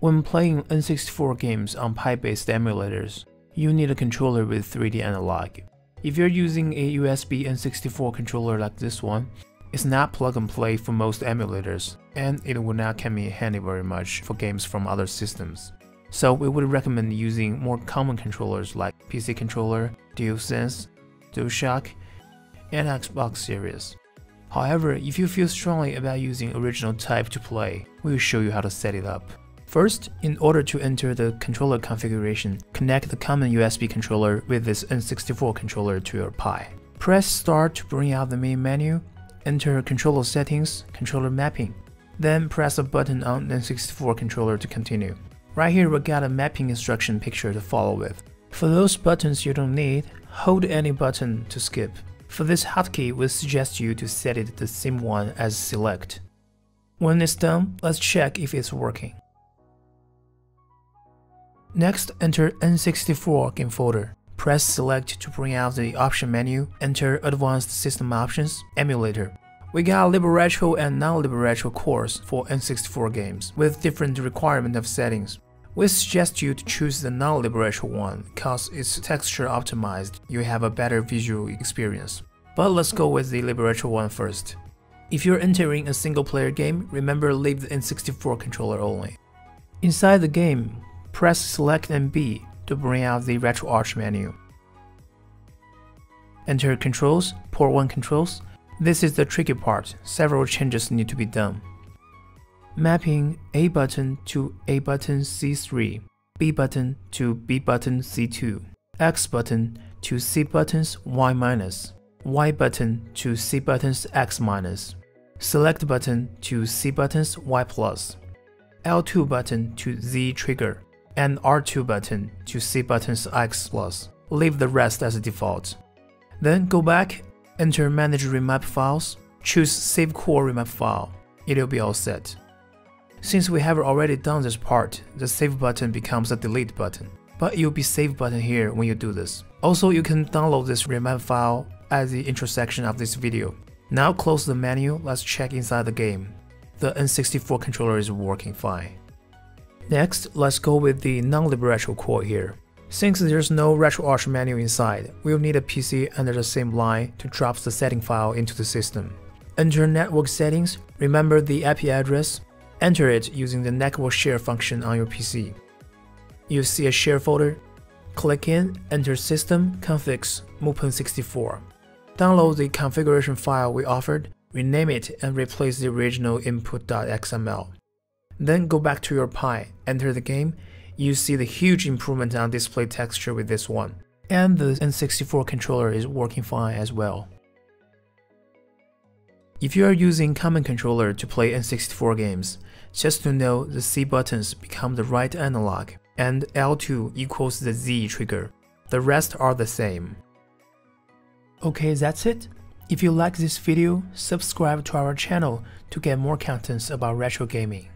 When playing N64 games on Pi-based emulators, you need a controller with 3D analog. If you're using a USB N64 controller like this one, it's not plug and play for most emulators, and it will not come in handy very much for games from other systems. So we would recommend using more common controllers like PC controller, DualSense, DualShock, and Xbox Series. However, if you feel strongly about using original type to play, we will show you how to set it up. First, in order to enter the controller configuration, connect the common USB controller with this N64 controller to your Pi. Press Start to bring out the main menu, enter controller settings, controller mapping. Then press a button on N64 controller to continue. Right here we got a mapping instruction picture to follow with. For those buttons you don't need, hold any button to skip. For this hotkey, we suggest you to set it the same one as select. When it's done, let's check if it's working. Next, enter N64 game folder. Press select to bring out the option menu, enter advanced system options, emulator. We got LibRetro and non-LibRetro cores for N64 games, with different requirement of settings. We suggest you to choose the non-LibRetro one, cause it's texture optimized, you have a better visual experience. But let's go with the LibRetro one first. If you're entering a single player game, remember leave the N64 controller only. Inside the game, press select and B to bring out the RetroArch menu. Enter controls, port 1 controls. This is the tricky part, several changes need to be done. Mapping A button to A button C3, B button to B button C2, X button to C buttons Y-, Y button to C buttons X-, select button to C buttons Y+, L2 button to Z trigger, and R2 button to C buttons X+. Leave the rest as default. Then go back, enter Manage Remap Files, choose Save Core Remap File. It'll be all set. Since we have already done this part, the Save button becomes a Delete button, but you'll be Save button here when you do this. Also, you can download this remap file at the intro section of this video. Now close the menu, let's check inside the game. The N64 controller is working fine. Next, let's go with the non-LibRetro core here. Since there's no RetroArch menu inside, we'll need a PC under the same line to drop the setting file into the system. Enter network settings, remember the IP address, enter it using the network share function on your PC. You'll see a share folder. Click in, enter system, configs, Mupen64. Download the configuration file we offered, rename it and replace the original input.xml. Then go back to your Pi, enter the game. You see the huge improvement on display texture with this one. And the N64 controller is working fine as well. If you are using common controller to play N64 games, just to know the C buttons become the right analog, and L2 equals the Z trigger. The rest are the same. Okay, that's it. If you like this video, subscribe to our channel to get more contents about retro gaming.